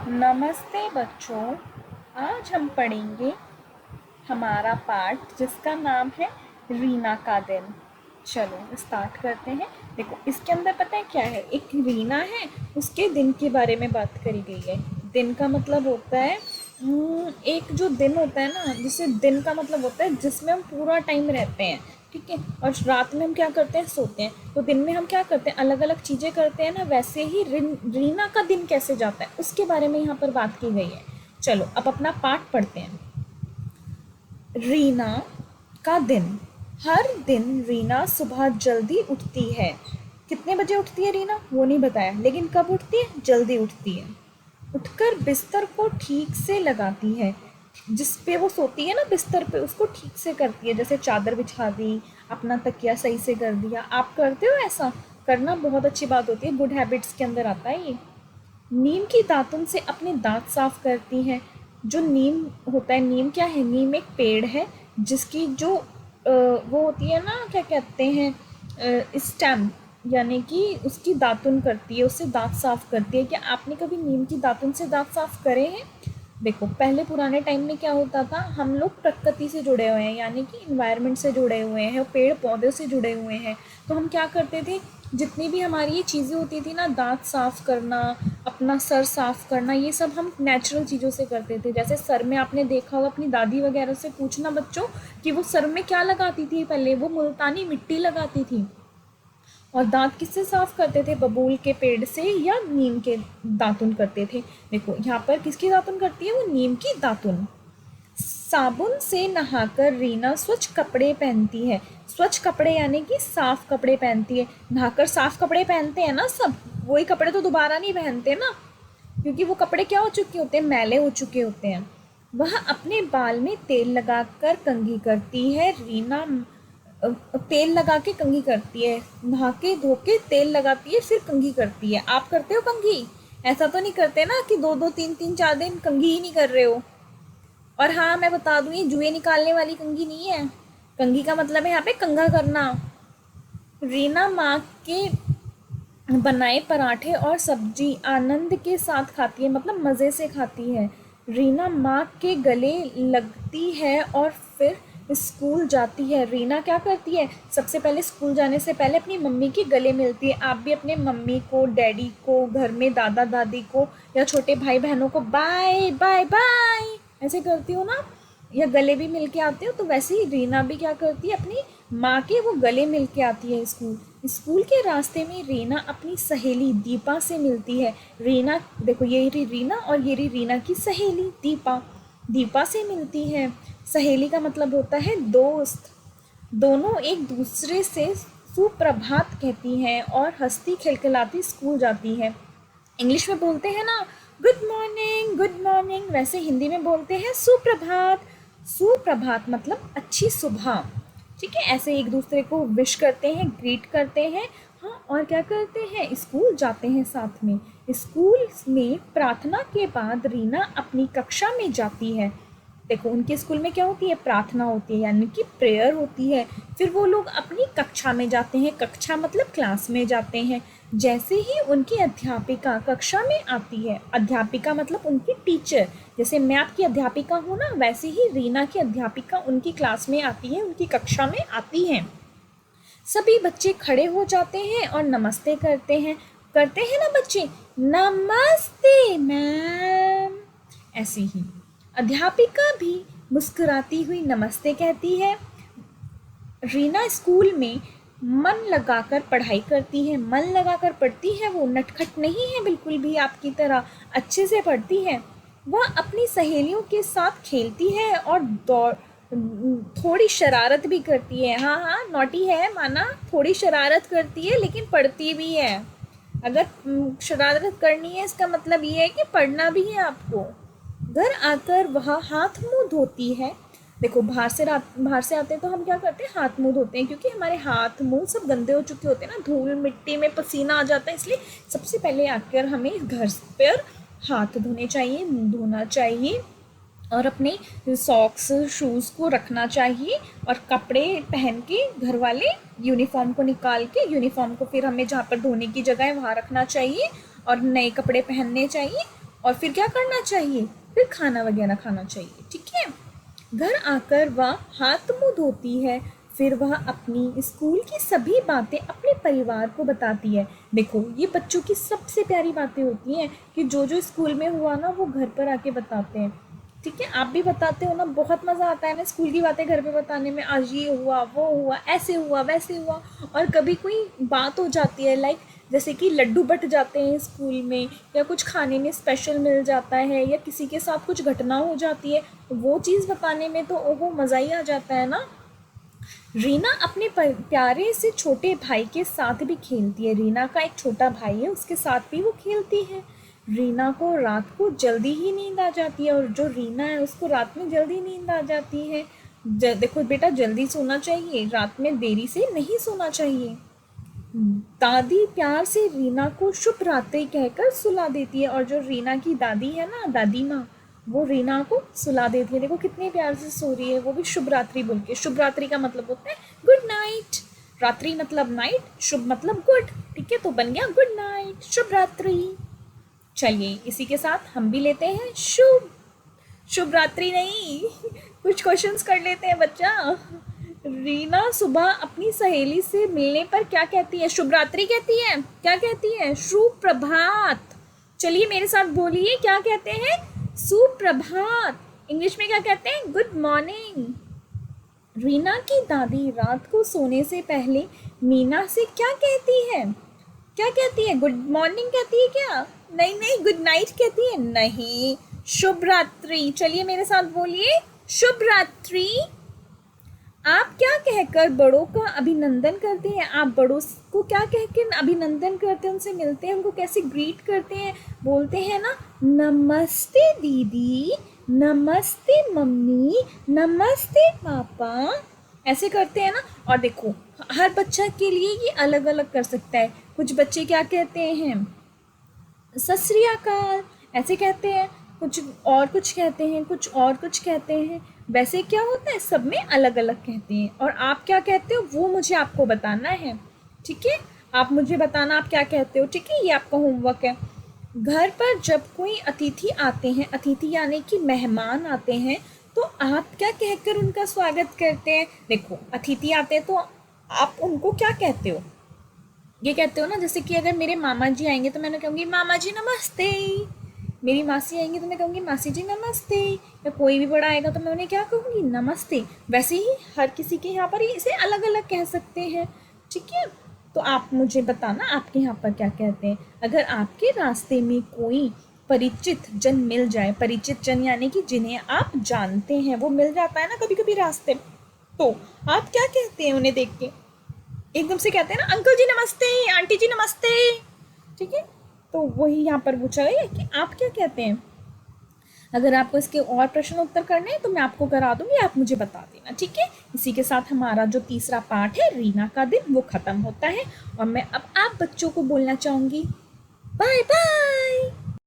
नमस्ते बच्चों। आज हम पढ़ेंगे हमारा पाठ जिसका नाम है रीना का दिन। चलो स्टार्ट करते हैं। देखो इसके अंदर पता है क्या है, एक रीना है, उसके दिन के बारे में बात करी गई है। दिन का मतलब होता है एक जो दिन होता है ना, जिसे दिन का मतलब होता है जिसमें हम पूरा टाइम रहते हैं, ठीक है। और रात में हम क्या करते हैं, सोते हैं। तो दिन में हम क्या करते हैं, अलग अलग चीज़ें करते हैं ना। वैसे ही रीना का दिन कैसे जाता है उसके बारे में यहाँ पर बात की गई है। चलो अब अपना पाठ पढ़ते हैं। रीना का दिन। हर दिन रीना सुबह जल्दी उठती है। कितने बजे उठती है रीना वो नहीं बताया, लेकिन कब उठती है, जल्दी उठती है। उठकर बिस्तर को ठीक से लगाती है। जिस पे वो सोती है ना, बिस्तर पे, उसको ठीक से करती है। जैसे चादर बिछा दी, अपना तकिया सही से कर दिया। आप करते हो ऐसा? करना बहुत अच्छी बात होती है, गुड हैबिट्स के अंदर आता है ये। नीम की दातुन से अपने दांत साफ करती है। जो नीम होता है, नीम क्या है, नीम एक पेड़ है जिसकी जो वो होती है ना, क्या कहते हैं, स्टेम, यानी कि उसकी दातुन करती है, उससे दांत साफ करती है। क्या आपने कभी नीम की दातुन से दांत साफ करे हैं? देखो पहले पुराने टाइम में क्या होता था, हम लोग प्रकृति से जुड़े हुए हैं, यानी कि इन्वायरमेंट से जुड़े हुए हैं, पेड़ पौधे से जुड़े हुए हैं। तो हम क्या करते थे, जितनी भी हमारी ये चीज़ें होती थी ना, दांत साफ करना, अपना सर साफ करना, ये सब हम नेचुरल चीज़ों से करते थे। जैसे सर में आपने देखा होगा, अपनी दादी वगैरह से पूछना बच्चों कि वो सर में क्या लगाती थी, पहले वो मुल्तानी मिट्टी लगाती थी। और दांत किससे साफ करते थे, बबूल के पेड़ से या नीम के दातुन करते थे। देखो यहाँ पर किसकी दातुन करती है, वो नीम की दातुन। साबुन से नहाकर रीना स्वच्छ कपड़े पहनती है। स्वच्छ कपड़े यानी कि साफ कपड़े पहनती है। नहाकर साफ कपड़े पहनते हैं ना सब, वही कपड़े तो दोबारा नहीं पहनते ना, क्योंकि वो कपड़े क्या हो चुके होते हैं, मैले हो चुके होते हैं। वह अपने बाल में तेल लगाकर कंघी करती है। रीना तेल लगा के कंघी करती है, नहा के धो के तेल लगाती है, फिर कंघी करती है। आप करते हो कंघी? ऐसा तो नहीं करते ना कि दो दो तीन तीन 4 दिन कंघी ही नहीं कर रहे हो। और हाँ मैं बता दूँ, ये जुए निकालने वाली कंघी नहीं है। कंघी का मतलब है यहाँ पे कंघा करना। रीना माँ के बनाए पराठे और सब्जी आनंद के साथ खाती है, मतलब मज़े से खाती है। रीना माँ के गले लगती है और फिर स्कूल जाती है। रीना क्या करती है, सबसे पहले स्कूल जाने से पहले अपनी मम्मी के गले मिलती है। आप भी अपने मम्मी को, डैडी को, घर में दादा दादी को या छोटे भाई बहनों को बाय बाय बाय ऐसे करती हो ना, या गले भी मिल के आते हो। तो वैसे ही रीना भी क्या करती है, अपनी माँ के वो गले मिल के आती है स्कूल। स्कूल के रास्ते में रीना अपनी सहेली दीपा से मिलती है। रीना देखो, ये रही रीना और ये रही रीना की सहेली दीपा। दीपा से मिलती है। सहेली का मतलब होता है दोस्त। दोनों एक दूसरे से सुप्रभात कहती हैं और हंसती खिलखिलाती स्कूल जाती है। इंग्लिश में बोलते हैं ना गुड मॉर्निंग गुड मॉर्निंग, वैसे हिंदी में बोलते हैं सुप्रभात। सुप्रभात मतलब अच्छी सुबह, ठीक है। ऐसे एक दूसरे को विश करते हैं, ग्रीट करते हैं। हाँ, और क्या करते हैं, स्कूल जाते हैं साथ में। स्कूल में प्रार्थना के बाद रीना अपनी कक्षा में जाती है। देखो उनके स्कूल में क्या होती है, प्रार्थना होती है, यानी कि प्रेयर होती है। फिर वो लोग अपनी कक्षा में जाते हैं। कक्षा मतलब क्लास में जाते हैं। जैसे ही उनकी अध्यापिका कक्षा में आती है, अध्यापिका मतलब उनकी टीचर, जैसे मैं आपकी अध्यापिका हूँ ना, वैसे ही रीना की अध्यापिका उनकी क्लास में आती है, उनकी कक्षा में आती हैं। सभी बच्चे खड़े हो जाते हैं और नमस्ते करते हैं ना बच्चे, नमस्ते मैम। ऐसे ही अध्यापिका भी मुस्कुराती हुई नमस्ते कहती है। रीना स्कूल में मन लगाकर पढ़ाई करती है। मन लगाकर पढ़ती है, वो नटखट नहीं है बिल्कुल भी, आपकी तरह अच्छे से पढ़ती है। वह अपनी सहेलियों के साथ खेलती है और दौड़ थोड़ी शरारत भी करती है। हाँ हाँ, नॉटी है माना, थोड़ी शरारत करती है लेकिन पढ़ती भी है। अगर शरारत करनी है इसका मतलब ये है कि पढ़ना भी है आपको। घर आकर वह हाथ मुंह धोती है। देखो बाहर से आते हैं तो हम क्या करते हैं, हाथ मुंह धोते हैं, क्योंकि हमारे हाथ मुंह सब गंदे हो चुके होते हैं ना, धूल मिट्टी में पसीना आ जाता है। इसलिए सबसे पहले आकर हमें घर पर हाथ धोने चाहिए, मुंह धोना चाहिए, और अपने सॉक्स शूज़ को रखना चाहिए। और कपड़े पहन के, घर वाले यूनिफॉर्म को निकाल के, यूनिफॉर्म को फिर हमें जहाँ पर धोने की जगह है वहाँ रखना चाहिए और नए कपड़े पहनने चाहिए। और फिर क्या करना चाहिए, फिर खाना वगैरह खाना चाहिए, ठीक है। घर आकर वह हाथ मुंह धोती है, फिर वह अपनी स्कूल की सभी बातें अपने परिवार को बताती है। देखो ये बच्चों की सबसे प्यारी बातें होती हैं कि जो स्कूल में हुआ ना वो घर पर आके बताते हैं, ठीक है। आप भी बताते हो ना, बहुत मज़ा आता है ना स्कूल की बातें घर पे बताने में, आज ये हुआ वो हुआ ऐसे हुआ वैसे हुआ। और कभी कोई बात हो जाती है लाइक जैसे कि लड्डू बट जाते हैं स्कूल में, या कुछ खाने में स्पेशल मिल जाता है, या किसी के साथ कुछ घटना हो जाती है, तो वो चीज़ बताने में तो ओहो मज़ा ही आ जाता है ना। रीना अपने प्यारे से छोटे भाई के साथ भी खेलती है। रीना का एक छोटा भाई है, उसके साथ भी वो खेलती है। रीना को रात को जल्दी ही नींद आ जाती है, और जो रीना है उसको रात में जल्दी नींद आ जाती है। देखो बेटा, जल्दी सोना चाहिए, रात में देरी से नहीं सोना चाहिए। दादी प्यार से रीना को शुभ रात्रि कहकर सुला देती है, और जो रीना की दादी है ना, दादी माँ, वो रीना को सुला देती है। देखो कितने प्यार से सो रही है, वो भी शुभ रात्रि बोल के। शुभ रात्रि का मतलब होता है गुड नाइट, रात्रि मतलब नाइट, शुभ मतलब गुड, ठीक है, तो बन गया गुड नाइट, शुभ रात्रि। चलिए इसी के साथ हम भी लेते हैं शुभ शुभ रात्रि नहीं, कुछ क्वेश्चंस कर लेते हैं बच्चा। रीना सुबह अपनी सहेली से मिलने पर क्या कहती है, शुभ रात्रि कहती है, क्या कहती है, सुप्रभात। चलिए मेरे साथ बोलिए, क्या कहते हैं, सुप्रभात। इंग्लिश में क्या कहते हैं, गुड मॉर्निंग। रीना की दादी रात को सोने से पहले मीना से क्या कहती है, क्या कहती है, गुड मॉर्निंग कहती है क्या, नहीं नहीं, गुड नाइट कहती है, नहीं, शुभ रात्रि। चलिए मेरे साथ बोलिए, शुभ रात्रि। आप क्या कहकर बड़ों का अभिनंदन करते हैं, आप बड़ों को क्या कहकर अभिनंदन करते हैं, उनसे मिलते हैं, उनको कैसे ग्रीट करते हैं, बोलते हैं ना, नमस्ते दीदी, नमस्ते मम्मी, नमस्ते पापा, ऐसे करते हैं ना। और देखो हर बच्चा के लिए ये अलग अलग कर सकता है। कुछ बच्चे क्या कहते हैं, सत श्री अकाल, ऐसे कहते हैं, कुछ और कुछ कहते हैं, कुछ और कुछ कहते हैं। वैसे क्या होता है, सब में अलग अलग कहते हैं। और आप क्या कहते हो वो मुझे आपको बताना है, ठीक है, आप मुझे बताना आप क्या कहते हो, ठीक है, ये आपका होमवर्क है। घर पर जब कोई अतिथि आते हैं, अतिथि यानी कि मेहमान आते हैं, तो आप क्या कहकर उनका स्वागत करते हैं। देखो अतिथि आते हैं तो आप उनको क्या कहते हो, ये कहते हो ना, जैसे कि अगर मेरे मामा जी आएंगे तो मैं कहूँगी मामा जी नमस्ते, मेरी मासी आएंगी तो मैं कहूँगी मासी जी नमस्ते, या कोई भी बड़ा आएगा तो मैं उन्हें क्या कहूँगी, नमस्ते। वैसे ही हर किसी के यहाँ पर इसे अलग अलग कह सकते हैं, ठीक है। तो आप मुझे बताना आपके यहाँ पर क्या कहते हैं। अगर आपके रास्ते में कोई परिचित जन मिल जाए, परिचित जन यानी कि जिन्हें आप जानते हैं, वो मिल जाता है ना कभी कभी रास्ते में, तो आप क्या कहते हैं उन्हें देख के, एकदम से कहते हैं ना अंकल जी नमस्ते, आंटी जी नमस्ते, ठीक है। तो वही यहाँ पर पूछा गया कि आप क्या कहते हैं। अगर आपको इसके और प्रश्न उत्तर करने हैं तो मैं आपको करा दूंगी, आप मुझे बता देना, ठीक है। इसी के साथ हमारा जो तीसरा पार्ट है रीना का दिन वो खत्म होता है, और मैं अब आप बच्चों को बोलना चाहूँगी बाय बाय।